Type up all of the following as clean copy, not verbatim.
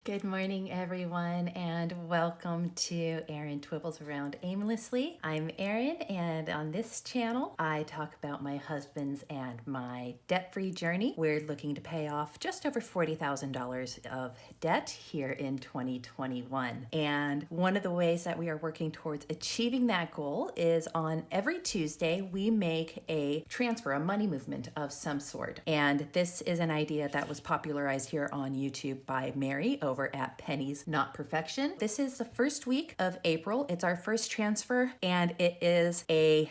Good morning, everyone, and welcome to Erin Twibbles Around Aimlessly. I'm Erin, and on this channel, I talk about my husband's and my debt-free journey. We're looking to pay off just over $40,000 of debt here in 2021. And one of the ways that we are working towards achieving that goal is on every Tuesday, we make a transfer, a money movement of some sort. And this is an idea that was popularized here on YouTube by Mary over at Pennies Not Perfection. This is the first week of April. It's our first transfer and it is a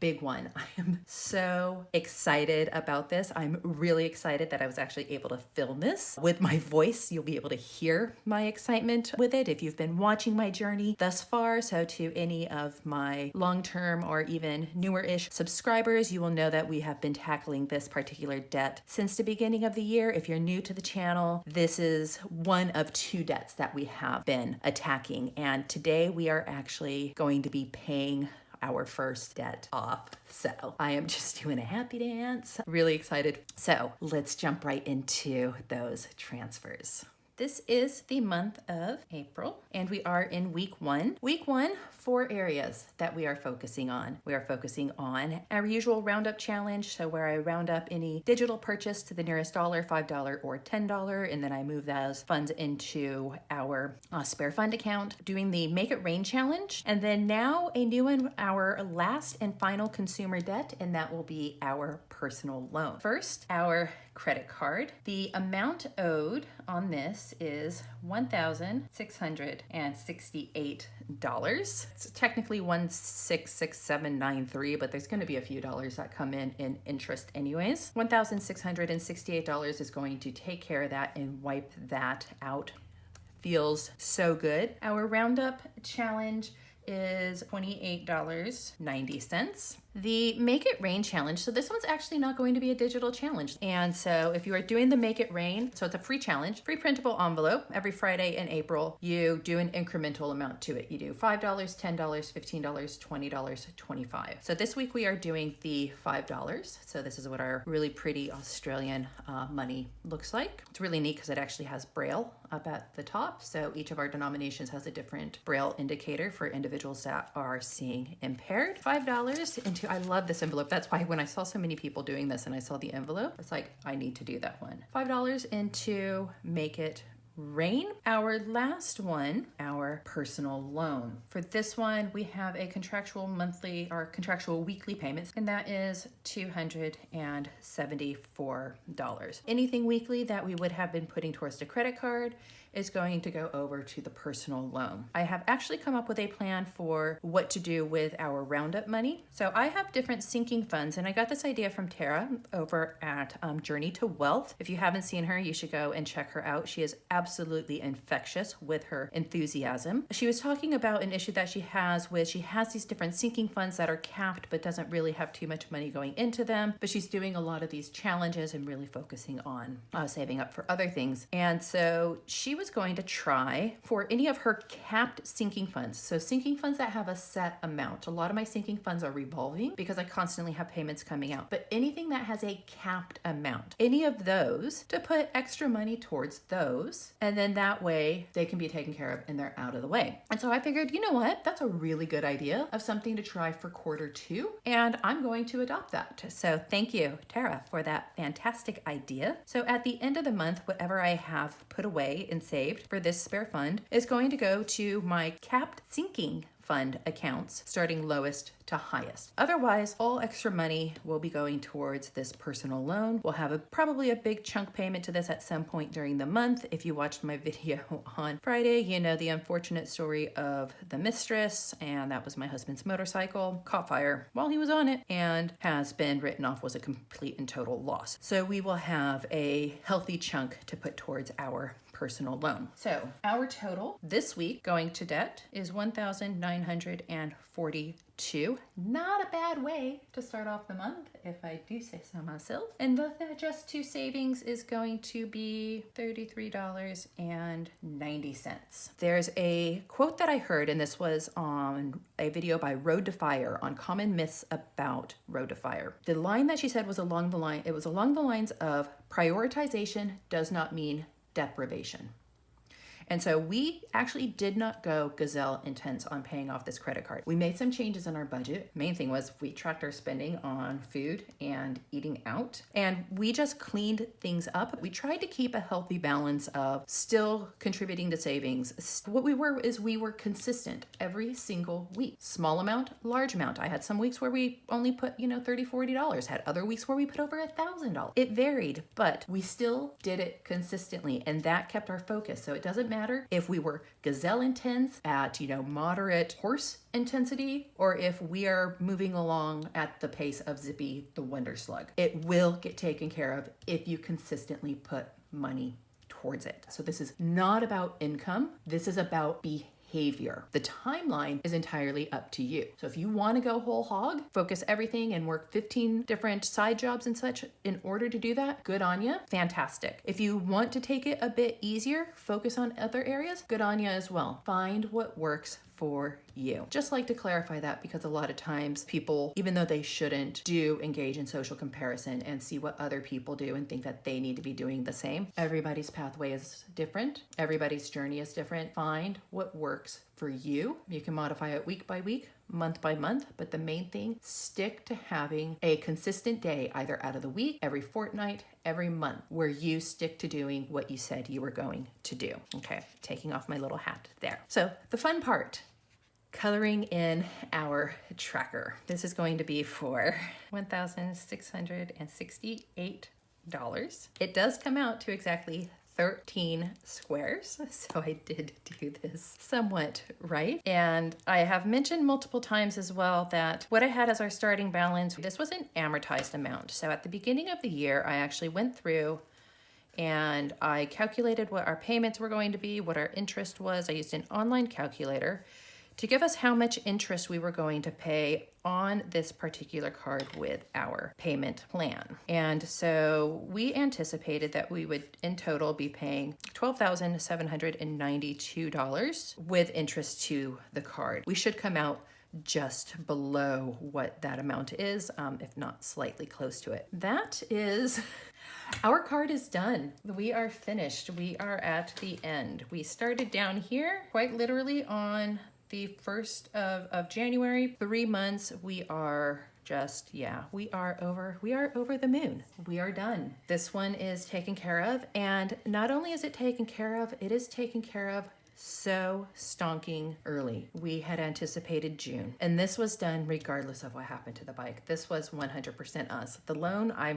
big one. I am so excited about this. I'm really excited that I was actually able to film this with my voice. You'll be able to hear my excitement with it if you've been watching my journey thus far. So to any of my long-term or even newer-ish subscribers, you will know that we have been tackling this particular debt since the beginning of the year. If you're new to the channel, this is one of two debts that we have been attacking. And today we are actually going to be paying our first debt off. So I am just doing a happy dance. Really excited. So let's jump right into those transfers. This is the month of April, and we are in week one. Week one, 4 areas that we are focusing on. We are focusing on our usual roundup challenge, so where I round up any digital purchase to the nearest dollar, $5 or $10, and then I move those funds into our spare fund account. Doing the Make It Rain challenge, and then now a new one, our last and final consumer debt, and that will be our personal loan. First, our credit card. The amount owed on this is $1,668. It's technically $1,667.93, but there's going to be a few dollars that come in interest anyways. $1,668 is going to take care of that and wipe that out. Feels so good. Our roundup challenge is $28.90. The Make It Rain challenge, so this one's actually not going to be a digital challenge. And so if you are doing the Make It Rain, so it's a free challenge, free printable envelope. Every Friday in April, you do an incremental amount to it. You do $5, $10, $15, $20, $25. So this week we are doing the $5. So this is what our really pretty Australian money looks like. It's really neat because it actually has Braille up at the top. So each of our denominations has a different Braille indicator for individuals that are seeing impaired. $5 into, I love this envelope. That's why when I saw so many people doing this and I saw the envelope, it's like, I need to do that one. $5 into Make It Rain. Our last one, our personal loan. For this one, we have a contractual monthly or contractual weekly payments, and that is $274. Anything weekly that we would have been putting towards the credit card is going to go over to the personal loan. I have actually come up with a plan for what to do with our roundup money. So I have different sinking funds, and I got this idea from Tara over at Journey to Wealth. If you haven't seen her, you should go and check her out. She is absolutely infectious with her enthusiasm. She was talking about an issue that she has these different sinking funds that are capped but doesn't really have too much money going into them, but she's doing a lot of these challenges and really focusing on saving up for other things. And so she was going to try for any of her capped sinking funds. So sinking funds that have a set amount. A lot of my sinking funds are revolving because I constantly have payments coming out, but anything that has a capped amount, any of those, to put extra money towards those, and then that way they can be taken care of and they're out of the way. And so I figured, you know what? That's a really good idea of something to try for Q2, and I'm going to adopt that. So thank you, Tara, for that fantastic idea. So at the end of the month, whatever I have put away and saved for this spare fund is going to go to my capped sinking fund accounts, starting lowest to highest. Otherwise, all extra money will be going towards this personal loan. We'll have probably a big chunk payment to this at some point during the month. If you watched my video on Friday, you know the unfortunate story of the mistress, and that was my husband's motorcycle, caught fire while he was on it and has been written off as a complete and total loss. So we will have a healthy chunk to put towards our personal loan. So our total this week going to debt is $1,942. Not a bad way to start off the month, if I do say so myself. And the just to savings is going to be $33.90. There's a quote that I heard, and this was on a video by Road to Fire on common myths about Road to Fire. The line that she said was along the lines of prioritization does not mean deprivation. And so we actually did not go gazelle intense on paying off this credit card. We made some changes in our budget. Main thing was we tracked our spending on food and eating out, and we just cleaned things up. We tried to keep a healthy balance of still contributing to savings. What we were is we were consistent every single week. Small amount, large amount. I had some weeks where we only put, $30, $40. Had other weeks where we put over $1,000. It varied, but we still did it consistently, and that kept our focus. So it doesn't matter if we were gazelle intense at, moderate horse intensity, or if we are moving along at the pace of Zippy the Wonder Slug. It will get taken care of if you consistently put money towards it. So this is not about income. This is about behavior. The timeline is entirely up to you. So if you want to go whole hog, focus everything and work 15 different side jobs and such in order to do that, good on you. Fantastic. If you want to take it a bit easier, focus on other areas, good on you as well. Find what works for you. Just like to clarify that, because a lot of times people, even though they shouldn't, do engage in social comparison and see what other people do and think that they need to be doing the same. Everybody's pathway is different. Everybody's journey is different. Find what works for you. You can modify it week by week, month by month, but the main thing, stick to having a consistent day, either out of the week, every fortnight, every month, where you stick to doing what you said you were going to do. Okay, taking off my little hat there. So the fun part, coloring in our tracker. This is going to be for $1,668. It does come out to exactly 13 squares, so I did do this somewhat right. And I have mentioned multiple times as well that what I had as our starting balance, this was an amortized amount. So at the beginning of the year, I actually went through and I calculated what our payments were going to be, what our interest was. I used an online calculator to give us how much interest we were going to pay on this particular card with our payment plan. And so we anticipated that we would in total be paying $12,792 with interest to the card. We should come out just below what that amount is, if not slightly close to it. That is, our card is done. We are finished. We are at the end. We started down here quite literally on the 1st of January. 3 months, we are just, we are over the moon. We are done. This one is taken care of. And not only is it taken care of, it is taken care of so stonking early. We had anticipated June, and this was done regardless of what happened to the bike. This was 100% us. The loan, I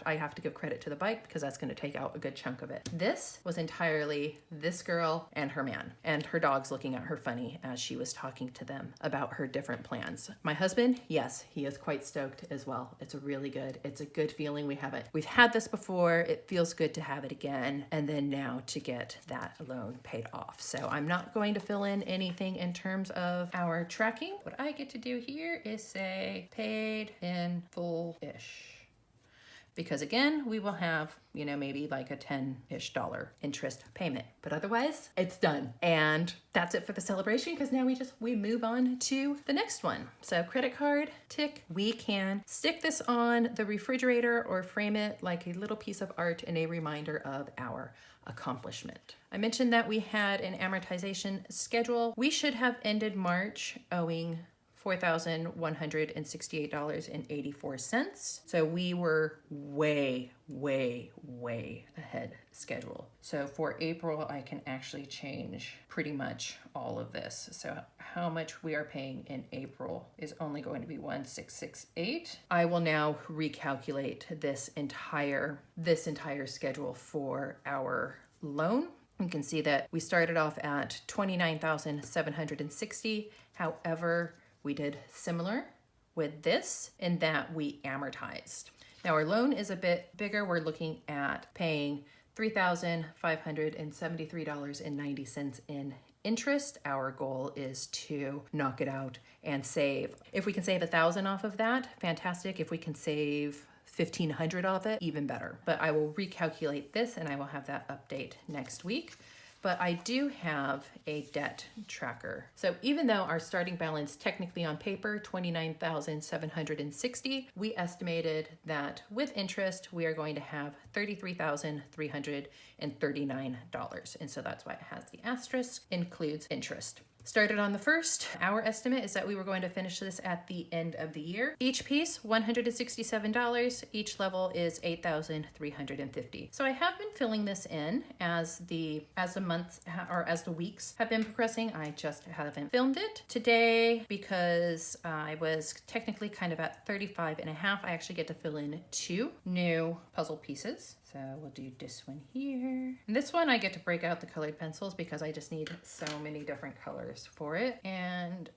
have to give credit to the bike because that's going to take out a good chunk of it. This was entirely this girl and her man, and her dogs looking at her funny as she was talking to them about her different plans. My husband, yes, he is quite stoked as well. It's a good feeling. We've had this before. It feels good to have it again, and then now to get that loan paid off. So I'm not going to fill in anything in terms of our tracking. What I get to do here is say paid in full-ish. Because again, we will have, maybe like a $10-ish interest payment. But otherwise, it's done. And that's it for the celebration, because now we move on to the next one. So credit card, tick. We can stick this on the refrigerator or frame it like a little piece of art and a reminder of our accomplishment. I mentioned that we had an amortization schedule. We should have ended March owing $4,168.84. So we were way ahead schedule. So for April, I can actually change pretty much all of this. So how much we are paying in April is only going to be $1,668. I will now recalculate this entire schedule for our loan. You can see that we started off at $29,760. However, we did similar with this in that we amortized. Now our loan is a bit bigger. We're looking at paying $3,573.90 in interest. Our goal is to knock it out and save. If we can save $1,000 off of that, fantastic. If we can save $1,500 off it, even better. But I will recalculate this and I will have that update next week. but I do have a debt tracker. So even though our starting balance technically on paper, $29,760, we estimated that with interest, we are going to have $33,339. And so that's why it has the asterisk, includes interest. Started on the 1st. Our estimate is that we were going to finish this at the end of the year. Each piece, $167. Each level is $8,350. So I have been filling this in as the months or as the weeks have been progressing. I just haven't filmed it today because I was technically kind of at 35 and a half. I actually get to fill in 2 new puzzle pieces. So we'll do this one here. And this one I get to break out the colored pencils because I just need so many different colors for it. And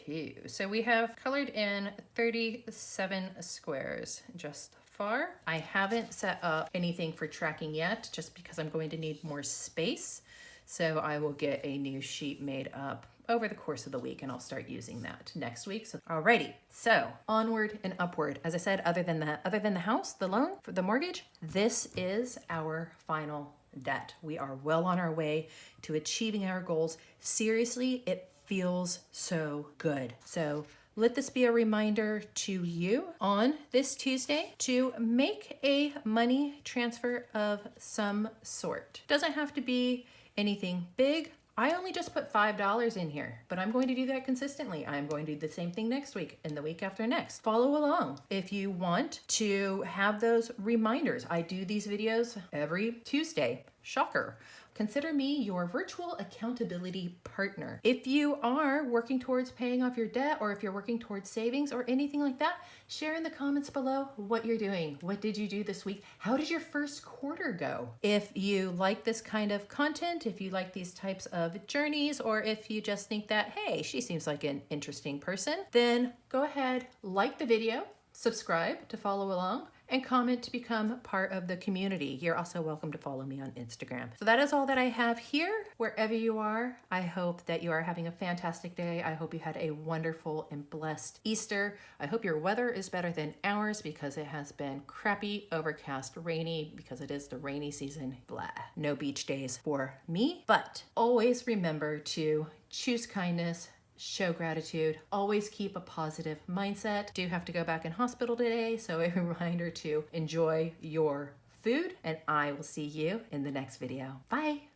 2. So we have colored in 37 squares just far. I haven't set up anything for tracking yet just because I'm going to need more space. So I will get a new sheet made up over the course of the week, and I'll start using that next week. So, alrighty, so onward and upward. As I said, other than the house, the loan, for the mortgage, this is our final debt. We are well on our way to achieving our goals. Seriously, it feels so good. So let this be a reminder to you on this Tuesday to make a money transfer of some sort. Doesn't have to be anything big. I only just put $5 in here, but I'm going to do that consistently. I'm going to do the same thing next week and the week after next. Follow along if you want to have those reminders. I do these videos every Tuesday. Shocker. Consider me your virtual accountability partner. If you are working towards paying off your debt, or if you're working towards savings or anything like that, share in the comments below what you're doing. What did you do this week? How did your first quarter go? If you like this kind of content, if you like these types of journeys, or if you just think that, hey, she seems like an interesting person, then go ahead, like the video, subscribe to follow along, and comment to become part of the community. You're also welcome to follow me on Instagram. So that is all that I have here. Wherever you are, I hope that you are having a fantastic day. I hope you had a wonderful and blessed Easter. I hope your weather is better than ours because it has been crappy, overcast, rainy, because it is the rainy season. Blah. No beach days for me. But always remember to choose kindness, show gratitude, always keep a positive mindset. Do have to go back in hospital today, so a reminder to enjoy your food, and I will see you in the next video. Bye.